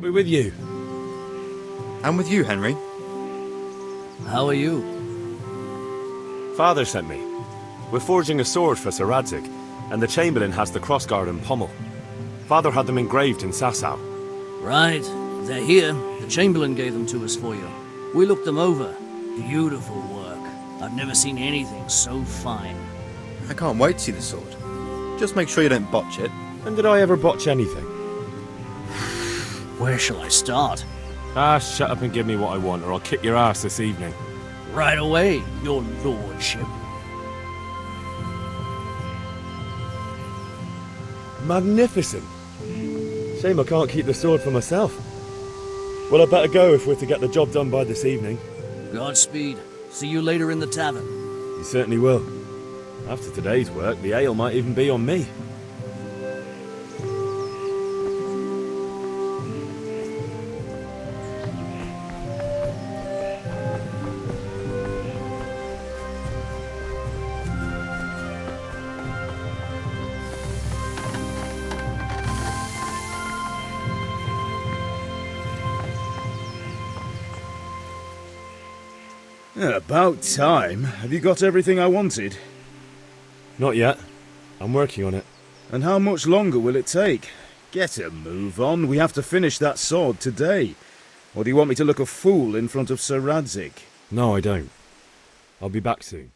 I'll be with you. And with you, Henry. How are you? Father sent me. We're forging a sword for Sir Radzig, and the Chamberlain has the crossguard and pommel. Father had them engraved in Sasau. Right. They're here. The Chamberlain gave them to us for you. We looked them over. Beautiful work. I've never seen anything so fine. I can't wait to see the sword. Just make sure you don't botch it. When did I ever botch anything? Where shall I start? Ah, shut up and give me what I want, or I'll kick your ass this evening. Right away, your lordship. Magnificent. Shame I can't keep the sword for myself. Well, I better go if we're to get the job done by this evening. Godspeed. See you later in the tavern. You certainly will. After today's work, the ale might even be on me. About time. Have you got everything I wanted? Not yet. I'm working on it. And how much longer will it take? Get a move on. We have to finish that sword today. Or do you want me to look a fool in front of Sir Radzig? No, I don't. I'll be back soon.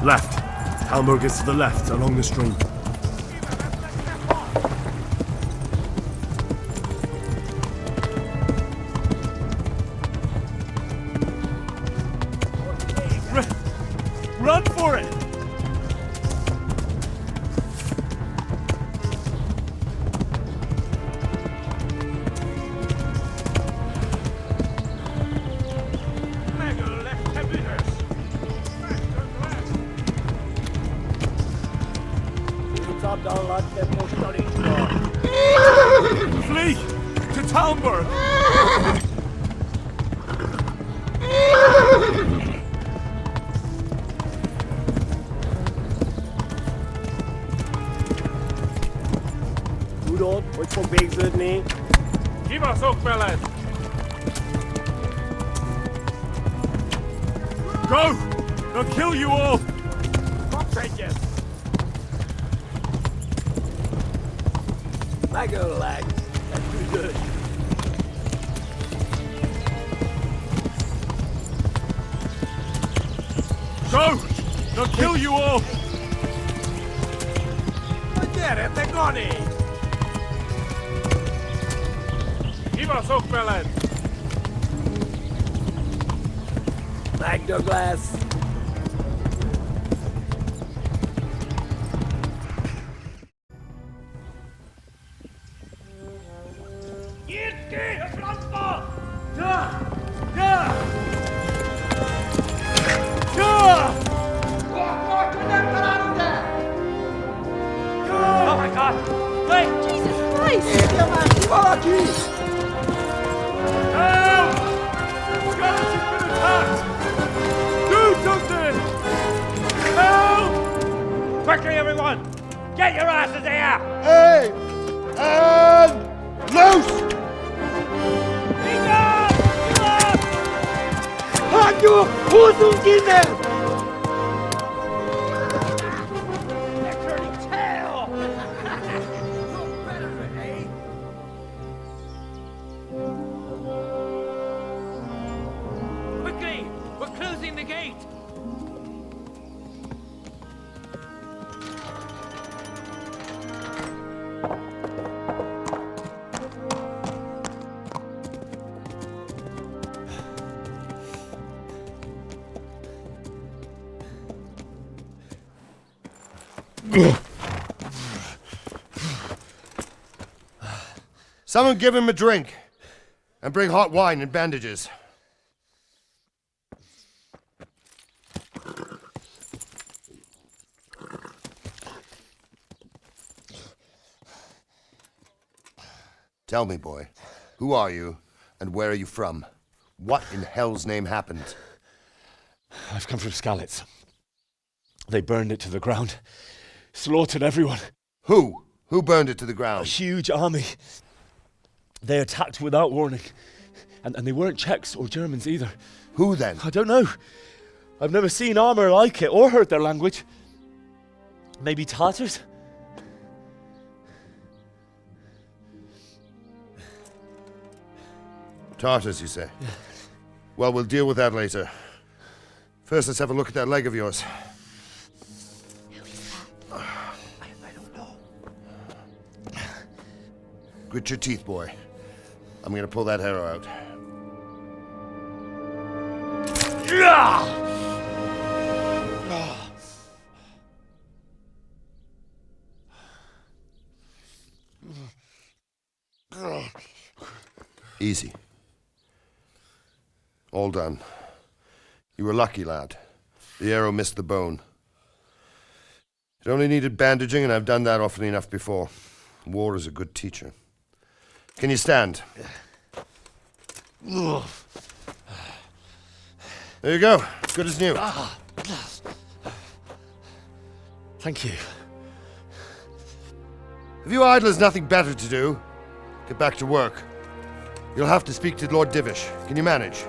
Left. Halmur is to the left, along the stream. Run for it! Flee! To Talmberg! Tudod, hogy fog végződni? Kibaszok veled! Go! They'll kill you all! Kapsz egyet! Megöllek! Te tüdös! Go! They'll kill you all! Na gyere, te Gani! Kibaszok veled! Megdög lesz! Quickly, everyone! Get your asses here! Hey! And loose! Hagyjuk! Húzzunk innen! They're turning tail! No better, eh? Quickly! We're closing the gate! Someone give him a drink. And bring hot wine and bandages. Tell me, boy, who are you and where are you from? What in hell's name happened? I've come from Skalitz. They burned it to the ground. Slaughtered everyone. Who? Who burned it to the A ground? huge army. They attacked without warning. And they weren't Czechs or Germans either. Who then? I don't know. I've never seen armor like it or heard their language. Maybe Tatars? Tartars, you say? Yeah. Well, we'll deal with that later. First, let's have a look at that leg of yours. I don't know. Grit your teeth, boy. I'm gonna pull that arrow out. Easy. All done. You were lucky, lad. The arrow missed the bone. It only needed bandaging, and I've done that often enough before. War is a good teacher. Can you stand? There you go. Good as new. Thank you. If you idlers nothing better to do, get back to work. You'll have to speak to Lord Divish. Can you manage?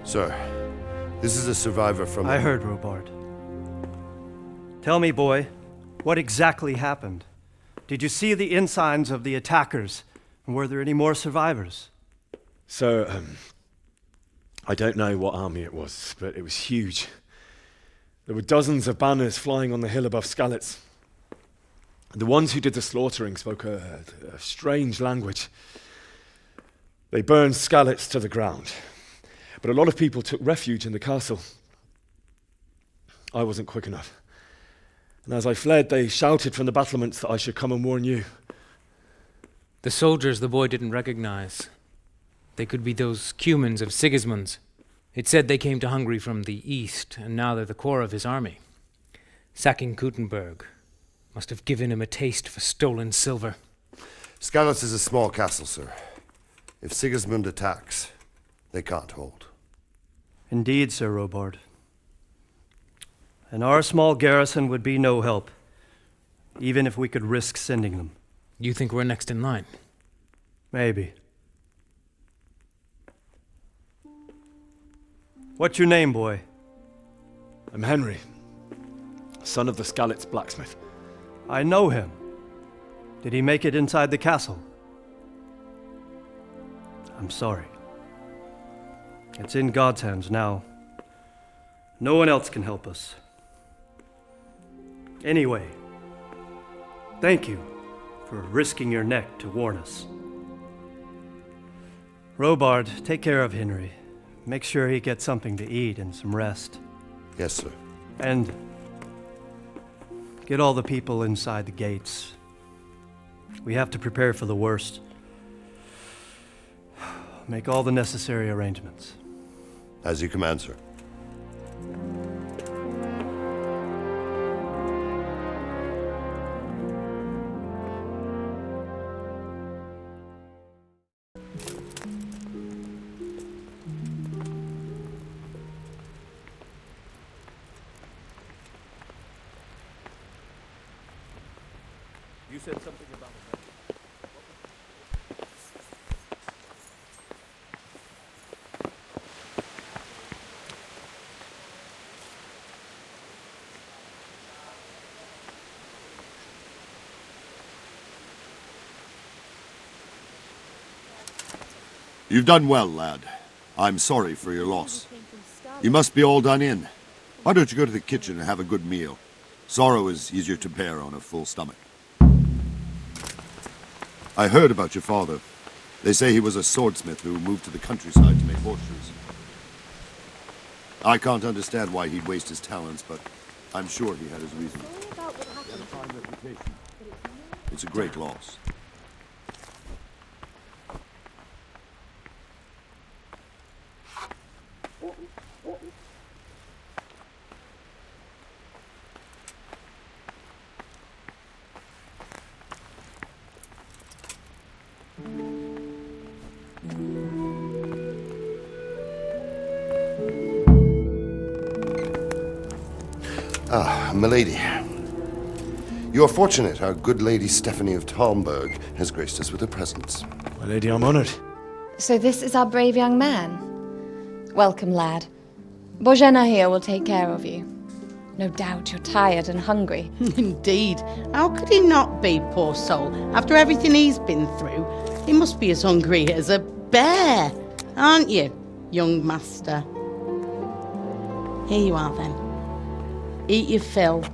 Sir, this is a survivor from... I heard, Robard. Tell me, boy, what exactly happened? Did you see the ensigns of the attackers? And were there any more survivors? So, I don't know what army it was, but it was huge. There were dozens of banners flying on the hill above Skalitz. The ones who did the slaughtering spoke a strange language. They burned Skalitz to the ground. But a lot of people took refuge in the castle. I wasn't quick enough. And as I fled, they shouted from the battlements that I should come and warn you. The soldiers the boy didn't recognize. They could be those Cumans of Sigismund's. It said they came to Hungary from the east, and now they're the core of his army. Sacking Kuttenberg must have given him a taste for stolen silver. Skalitz is a small castle, sir. If Sigismund attacks, they can't hold. Indeed, Sir Robard. And our small garrison would be no help, even if we could risk sending them. You think we're next in line? Maybe. What's your name, boy? I'm Henry, son of the Skalitz blacksmith. I know him. Did he make it inside the castle? I'm sorry. It's in God's hands now. No one else can help us. Anyway, thank you for risking your neck to warn us. Robard, take care of Henry. Make sure he gets something to eat and some rest. Yes, sir. And get all the people inside the gates. We have to prepare for the worst. Make all the necessary arrangements. As you command, sir. You said something about it. You've done well, lad. I'm sorry for your loss. You must be all done in. Why don't you go to the kitchen and have a good meal? Sorrow is easier to bear on a full stomach. I heard about your father. They say he was a swordsmith who moved to the countryside to make horseshoes. I can't understand why he'd waste his talents, but I'm sure he had his reasons. He had a fine reputation. It's a great loss. Ah, milady. You are fortunate our good lady Stephanie of Talmberg has graced us with her presence. My lady, I'm honored. So this is our brave young man. Welcome, lad. Bojena here will take care of you. No doubt you're tired and hungry. Indeed. How could he not be, poor soul? After everything he's been through, he must be as hungry as a bear, aren't you, young master? Here you are, then. Eat your fill.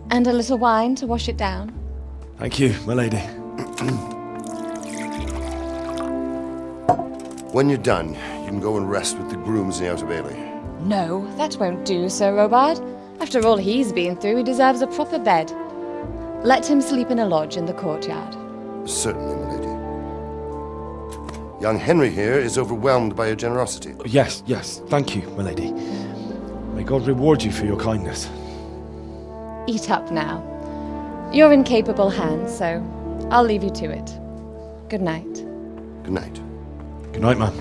And a little wine to wash it down. Thank you, my lady. When you're done, you can go and rest with the grooms in the Outer Bailey. No, that won't do, Sir Robard. After all he's been through, he deserves a proper bed. Let him sleep in a lodge in the courtyard. Certainly, my lady. Young Henry here is overwhelmed by your generosity. Yes, thank you, my lady. May God reward you for your kindness. Eat up now. You're in capable hands, so I'll leave you to it. Good night. Good night. Good night, ma'am.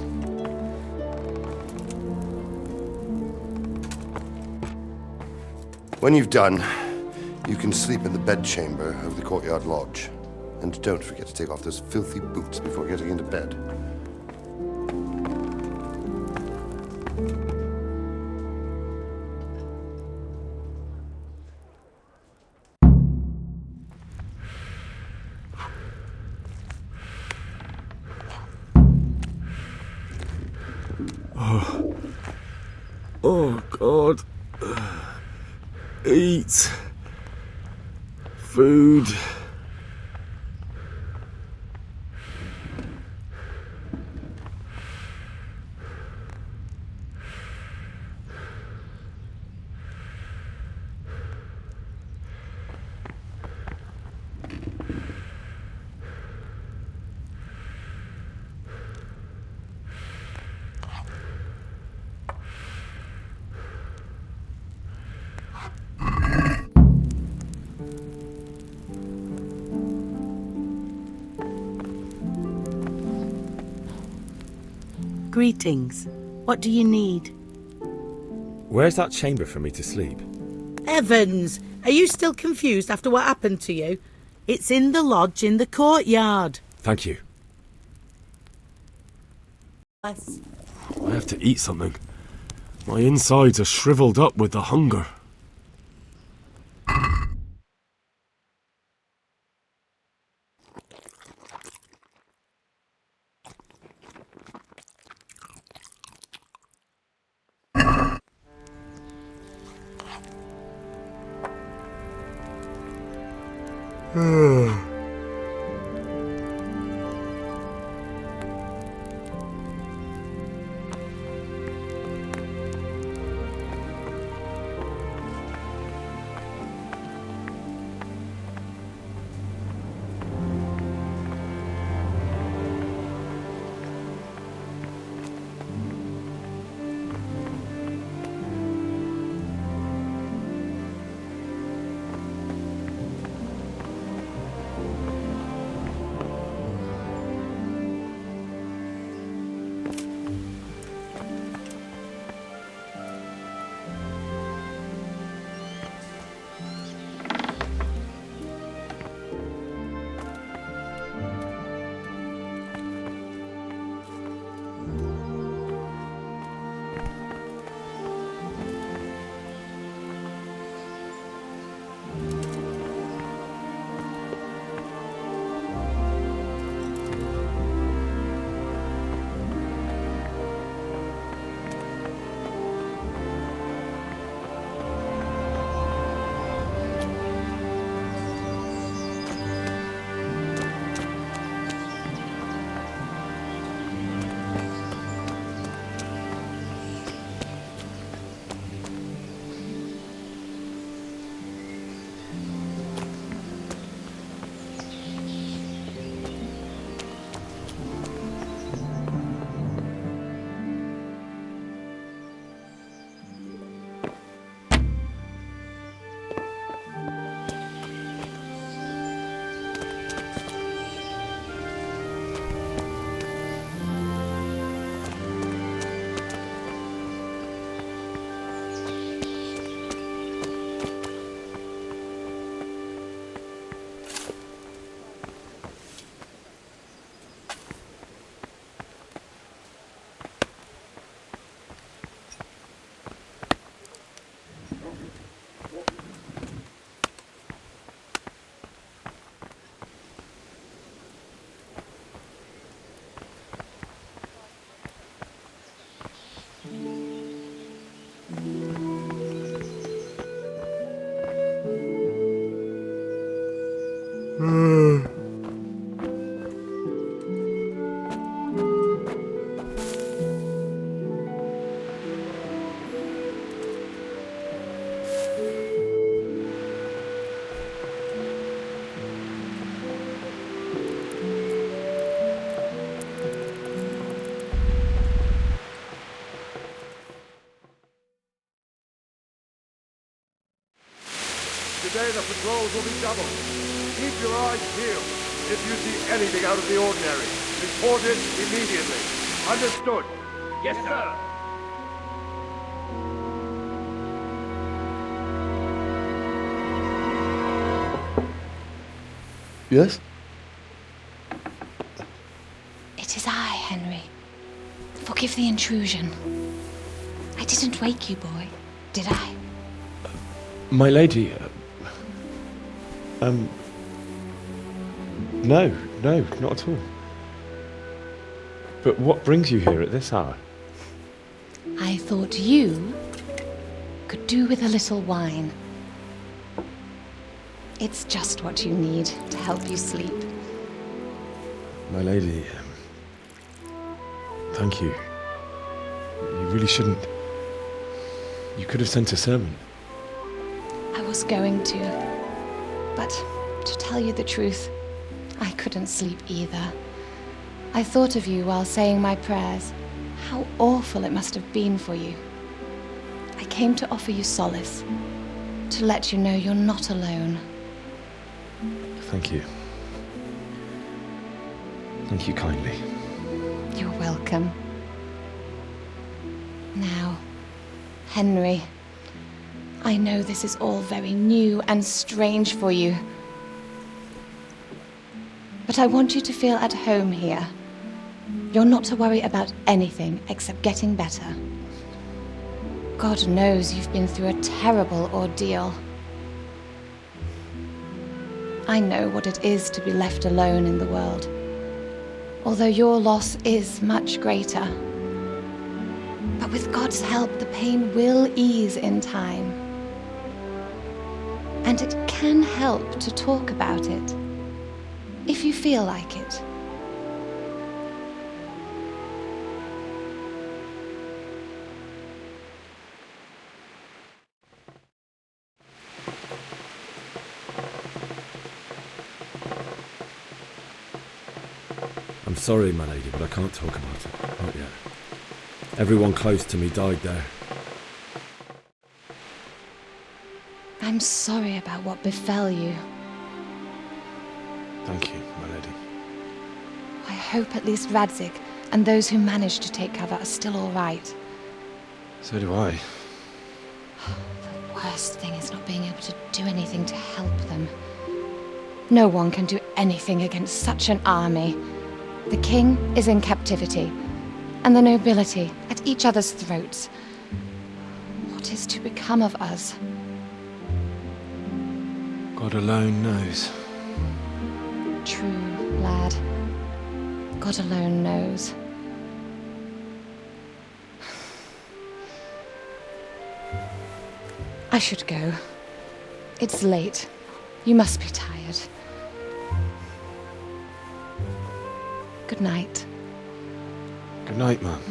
When you've done, you can sleep in the bedchamber of the courtyard lodge. And don't forget to take off those filthy boots before getting into bed. Oh, God. Eat. Food. Greetings. What do you need? Where's that chamber for me to sleep? Evans, are you still confused after what happened to you? It's in the lodge in the courtyard. Thank you. Yes. I have to eat something. My insides are shriveled up with the hunger. day, the patrols will be doubled. Keep your eyes peeled. If you see anything out of the ordinary, report it immediately. Understood? Yes, sir. Yes? It is I, Henry. Forgive the intrusion. I didn't wake you, boy, did I? My lady, no, not at all. But what brings you here at this hour? I thought you could do with a little wine. It's just what you need to help you sleep. My lady, thank you. You really shouldn't. You could have sent a servant. I was going to, but to tell you the truth, I couldn't sleep either. I thought of you while saying my prayers. How awful it must have been for you. I came to offer you solace, to let you know you're not alone. Thank you. Thank you kindly. You're welcome. Now, Henry, I know this is all very new and strange for you, but I want you to feel at home here. You're not to worry about anything except getting better. God knows you've been through a terrible ordeal. I know what it is to be left alone in the world, although your loss is much greater. But with God's help, the pain will ease in time. And it can help to talk about it, if you feel like it. I'm sorry, my lady, but I can't talk about it. Not yet. Everyone close to me died there. I'm sorry about what befell you. Thank you, my lady. I hope at least Radzig and those who managed to take cover are still all right. So do I. The worst thing is not being able to do anything to help them. No one can do anything against such an army. The king is in captivity, and the nobility at each other's throats. What is to become of us? God alone knows. True, lad. God alone knows. I should go. It's late. You must be tired. Good night. Good night, Mum.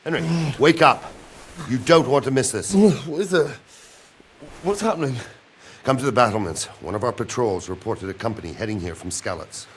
Henry, wake up. You don't want to miss this. What is it? What's happening? Come to the battlements. One of our patrols reported a company heading here from Skalitz.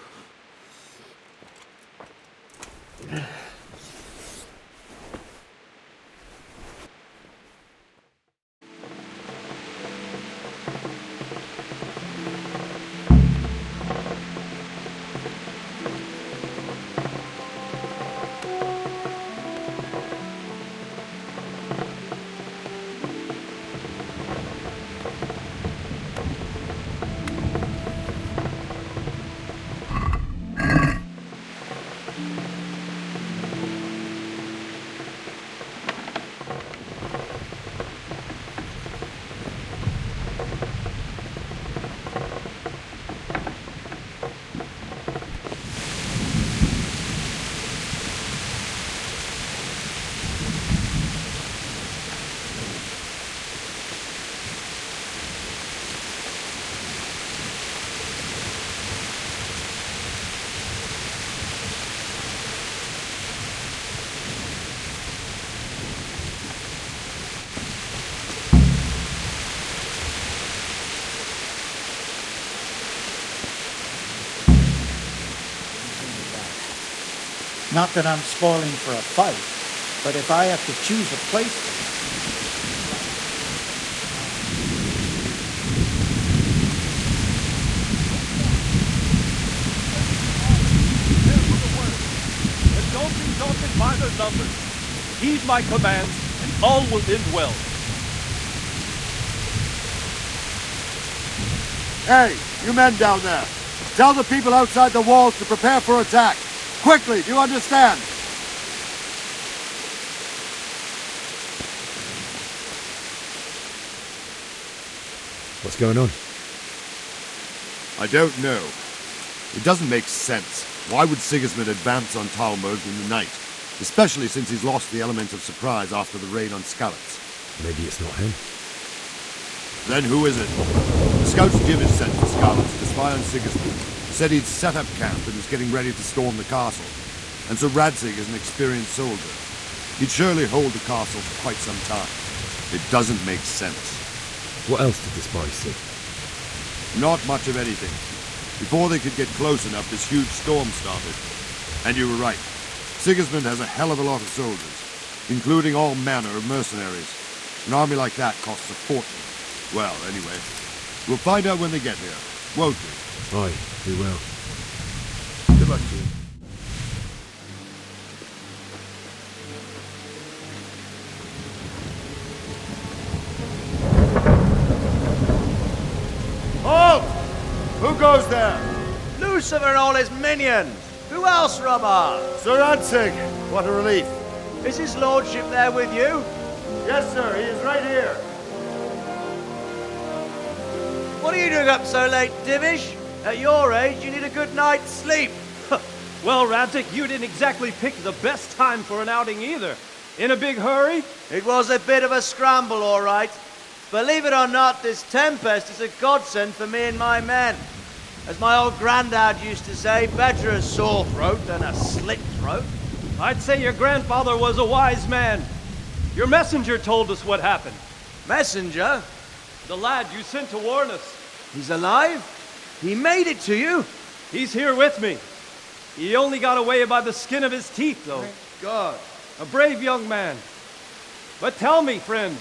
Not that I'm spoiling for a fight, but if I have to choose a place... And don't be daunted by their numbers. Heed my commands, and all will end well. Hey, you men down there. Tell the people outside the walls to prepare for attack. Quickly, do you understand? What's going on? I don't know. It doesn't make sense. Why would Sigismund advance on Talmberg in the night? Especially since he's lost the element of surprise after the raid on Skalitz. Maybe it's not him. Then who is it? The scouts Divish sent to Skalitz to spy on Sigismund said he'd set up camp and was getting ready to storm the castle. And so Radzig is an experienced soldier. He'd surely hold the castle for quite some time. It doesn't make sense. What else did the spies see? Not much of anything. Before they could get close enough, this huge storm started. And you were right. Sigismund has a hell of a lot of soldiers, including all manner of mercenaries. An army like that costs a fortune. Well, anyway, we'll find out when they get here, won't we? Aye, we will. Good luck to you. Halt! Who goes there? Lucifer and all his minions. Who else, Robber? Sir Radzig, what a relief. Is his lordship there with you? Yes, sir, he is right here. What are you doing up so late, Divish? At your age, you need a good night's sleep. Well, Radzig, you didn't exactly pick the best time for an outing either. In a big hurry? It was a bit of a scramble, all right. Believe it or not, this tempest is a godsend for me and my men. As my old granddad used to say, better a sore throat than a slit throat. I'd say your grandfather was a wise man. Your messenger told us what happened. Messenger? The lad you sent to warn us. He's alive? He made it to you? He's here with me. He only got away by the skin of his teeth, though. Thank God. A brave young man. But tell me, friend,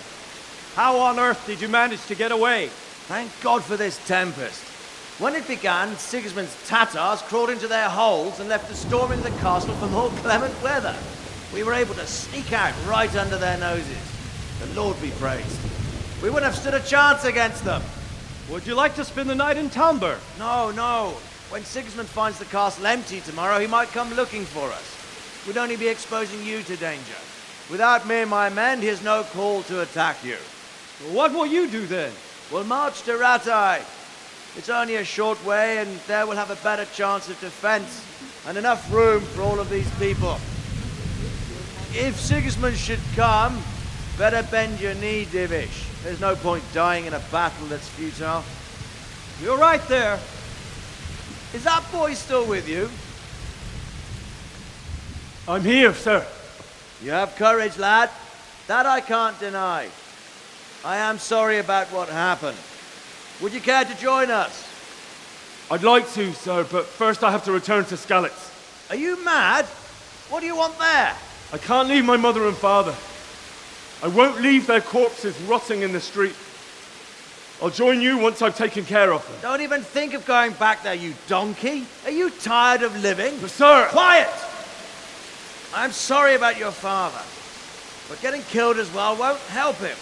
how on earth did you manage to get away? Thank God for this tempest. When it began, Sigismund's Tatars crawled into their holes and left us storming the castle for more clement weather. We were able to sneak out right under their noses. The Lord be praised. We wouldn't have stood a chance against them. Would you like to spend the night in Talmberg? No, no. When Sigismund finds the castle empty tomorrow, he might come looking for us. We'd only be exposing you to danger. Without me and my men, he has no call to attack you. What will you do then? We'll march to Ratai. It's only a short way, and there we'll have a better chance of defense and enough room for all of these people. If Sigismund should come, better bend your knee, Divish. There's no point dying in a battle that's futile. You're right there. Is that boy still with you? I'm here, sir. You have courage, lad. That I can't deny. I am sorry about what happened. Would you care to join us? I'd like to, sir, but first I have to return to Skalitz. Are you mad? What do you want there? I can't leave my mother and father. I won't leave their corpses rotting in the street. I'll join you once I've taken care of them. Don't even think of going back there, you donkey. Are you tired of living? But sir! Quiet! I'm sorry about your father, but getting killed as well won't help him.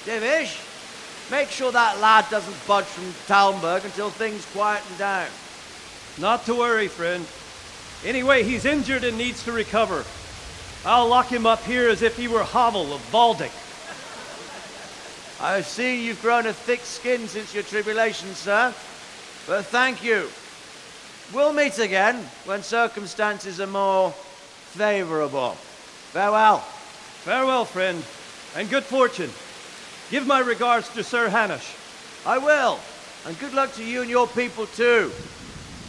Divish, make sure that lad doesn't budge from Talmberg until things quieten down. Not to worry, friend. Anyway, he's injured and needs to recover. I'll lock him up here as if he were Havel of Baldic. I've seen you've grown a thick skin since your tribulation, sir. But thank you. We'll meet again when circumstances are more favorable. Farewell. Farewell, friend, and good fortune. Give my regards to Sir Hanush. I will. And good luck to you and your people, too.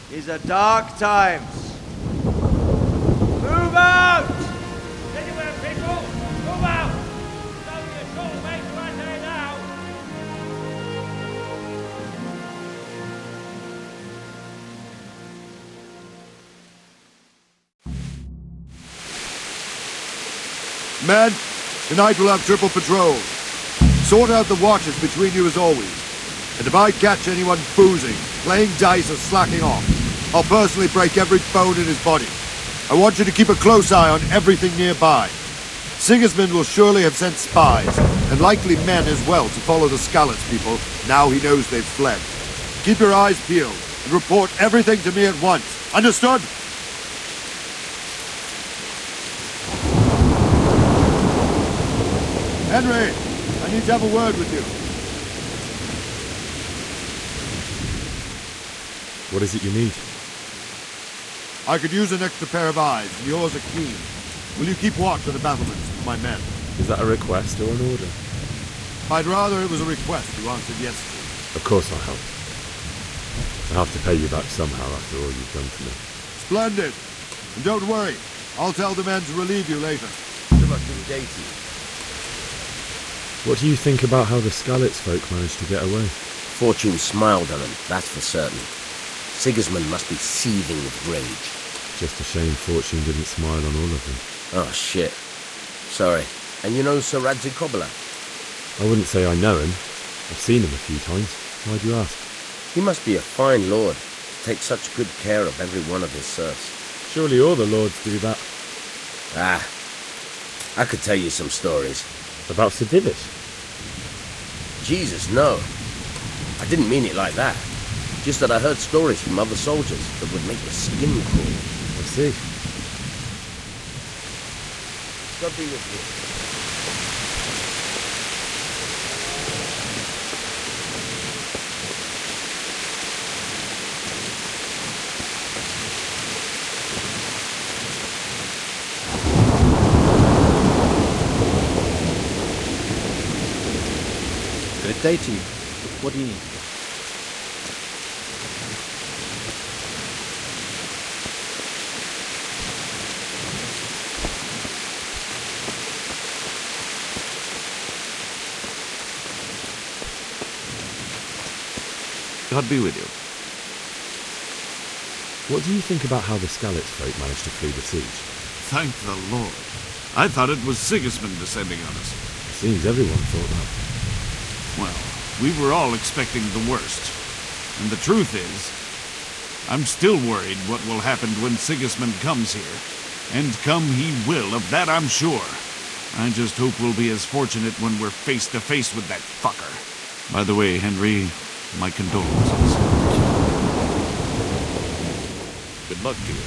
These are dark times. Move out! Anywhere, people! Move out! It's only a short way to right there now. Men, tonight we'll have triple patrol. Sort out the watches between you as always. And if I catch anyone boozing, playing dice or slacking off, I'll personally break every bone in his body. I want you to keep a close eye on everything nearby. Sigismund will surely have sent spies, and likely men as well, to follow the Skalitz people, now he knows they've fled. Keep your eyes peeled, and report everything to me at once. Understood? Henry, I need to have a word with you. What is it you need? I could use an extra pair of eyes, and yours are keen. Will you keep watch on the battlements with my men? Is that a request or an order? I'd rather it was a request you answered yes to. Of course I'll help. I have to pay you back somehow after all you've done for me. Splendid. And don't worry, I'll tell the men to relieve you later. Good luck to the day to you. What do you think about how the Skalitz folk managed to get away? Fortune smiled on them, that's for certain. Sigismund must be seething with rage. Just a shame Fortune didn't smile on all of them. Oh, shit. Sorry. And you know Sir Radzi Kobyla? I wouldn't say I know him. I've seen him a few times. Why do you ask? He must be a fine lord. Takes such good care of every one of his serfs. Surely all the lords do that. Ah. I could tell you some stories. About Sir Divish? Jesus, no. I didn't mean it like that. Just that I heard stories from other soldiers that would make your skin crawl. I see. God be with you. Good day to you. What do you need? God be with you. What do you think about how the Skalitz folk managed to flee the siege? Thank the Lord. I thought it was Sigismund descending on us. Seems everyone thought that. Well, we were all expecting the worst. And the truth is, I'm still worried what will happen when Sigismund comes here. And come he will, of that I'm sure. I just hope we'll be as fortunate when we're face to face with that fucker. By the way, Henry, my condolences. Good luck to you.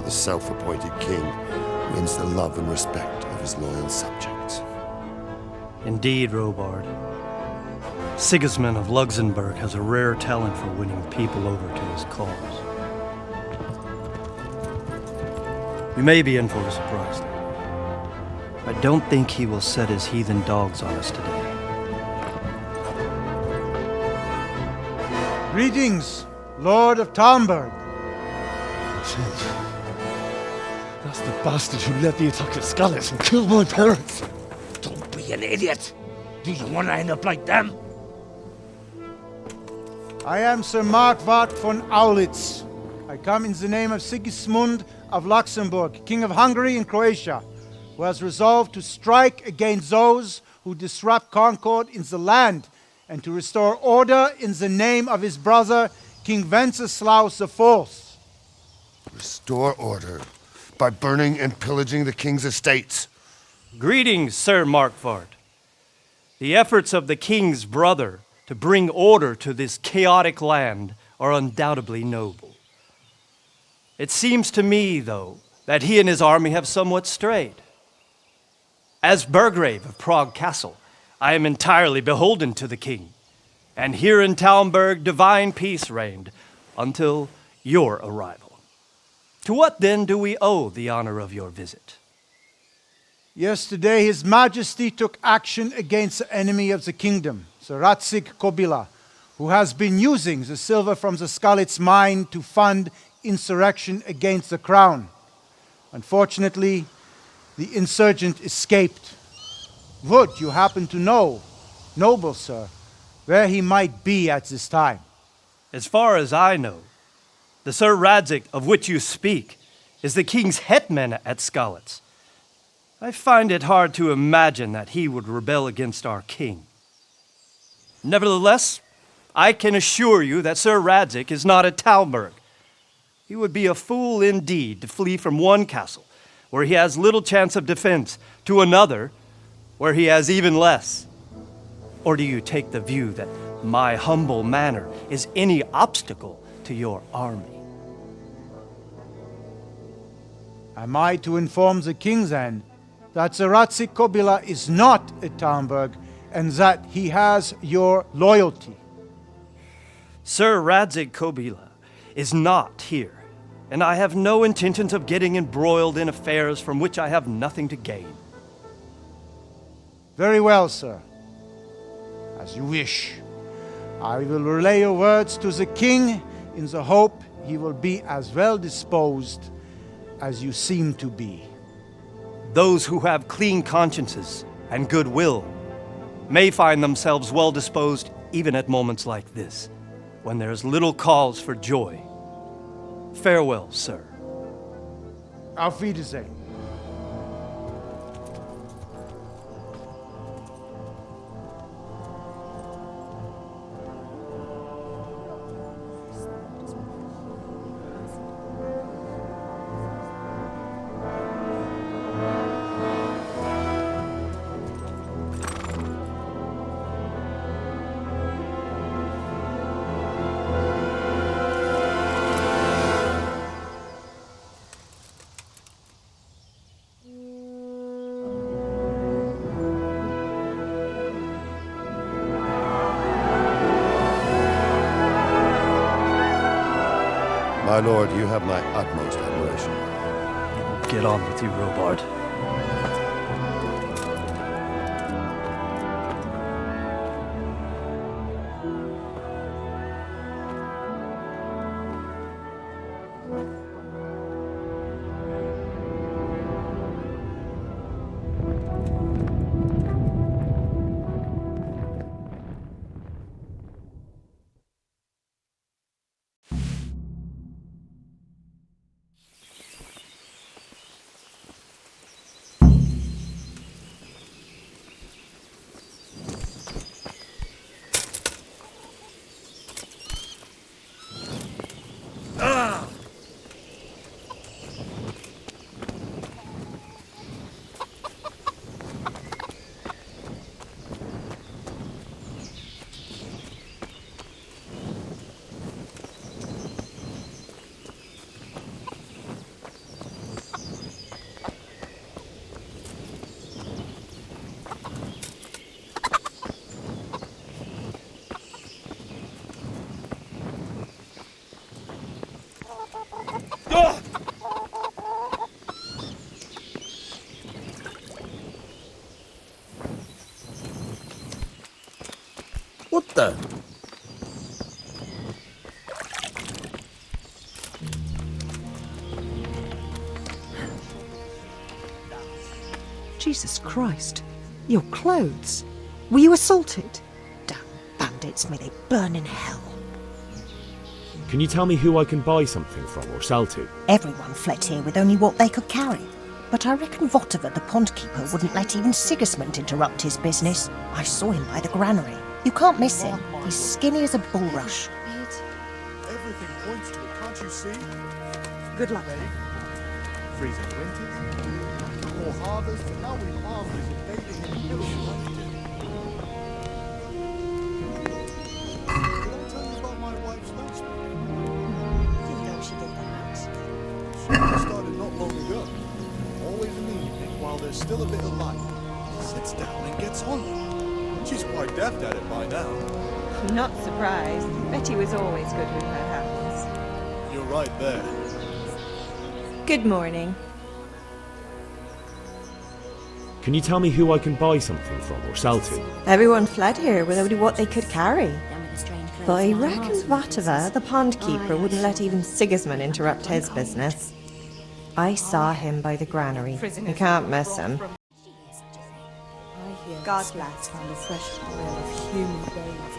the self-appointed king wins the love and respect of his loyal subjects. Indeed, Robard. Sigismund of Luxembourg has a rare talent for winning people over to his cause. You may be in for a surprise, though. I don't think he will set his heathen dogs on us today. Greetings, Lord of Talmberg. That's the bastard who led the attack at Skalitz and killed my parents. Don't be an idiot. Do you want to end up like them? I am Sir Markwart von Aulitz. I come in the name of Sigismund of Luxembourg, King of Hungary and Croatia, who has resolved to strike against those who disrupt concord in the land and to restore order in the name of his brother, King Wenceslaus IV. Restore order by burning and pillaging the king's estates. Greetings, Sir Markwart. The efforts of the king's brother to bring order to this chaotic land are undoubtedly noble. It seems to me, though, that he and his army have somewhat strayed. As Burgrave of Prague Castle, I am entirely beholden to the king, and here in Talmberg divine peace reigned until your arrival. To what then do we owe the honor of your visit? Yesterday, His Majesty took action against the enemy of the kingdom, Sir Radzig Kobyla, who has been using the silver from the Skalitz mine to fund insurrection against the crown. Unfortunately, the insurgent escaped. Would you happen to know, noble sir, where he might be at this time? As far as I know, the Sir Radzig of which you speak is the king's hetman at Skalitz. I find it hard to imagine that he would rebel against our king. Nevertheless, I can assure you that Sir Radzig is not at Talmberg. He would be a fool indeed to flee from one castle, where he has little chance of defense, to another, where he has even less. Or do you take the view that my humble manner is any obstacle to your army? Am I to inform the king then that Sir Radzig Kobyla is not at Talmberg and that he has your loyalty? Sir Radzig Kobyla is not here, and I have no intentions of getting embroiled in affairs from which I have nothing to gain. Very well, sir. As you wish. I will relay your words to the king in the hope he will be as well disposed as you seem to be. Those who have clean consciences and goodwill may find themselves well disposed even at moments like this, when there is little cause for joy. Farewell, sir. Auf Wiedersehen. My lord, you have my utmost admiration. Get on with you, Robard. the... Jesus Christ. Your clothes. Were you assaulted? Damn bandits, may they burn in hell. Can you tell me who I can buy something from or sell to? Everyone fled here with only what they could carry. But I reckon Waterblock, the pond keeper, wouldn't let even Sigismund interrupt his business. I saw him by the granary. You can't miss him. He's skinny as a bulrush. Everything points to it, can't you see? Good luck. Freezing winters, poor harvest, and now we farmers invading and killing hunting. Did I tell you about my wife's husband? Didn't know she did that. She started not long ago. Always in the evening, while there's still a bit of light, sits down and gets on. She's quite deft at it by now. Not surprised. Betty was always good with her hands. You're right there. Good morning. Can you tell me who I can buy something from or sell to? Everyone fled here with only what they could carry. But I reckon Vario, the pond keeper, wouldn't let even Sigismund interrupt his business. I saw him by the granary. You can't miss him. God bless found a fresh trail of human bones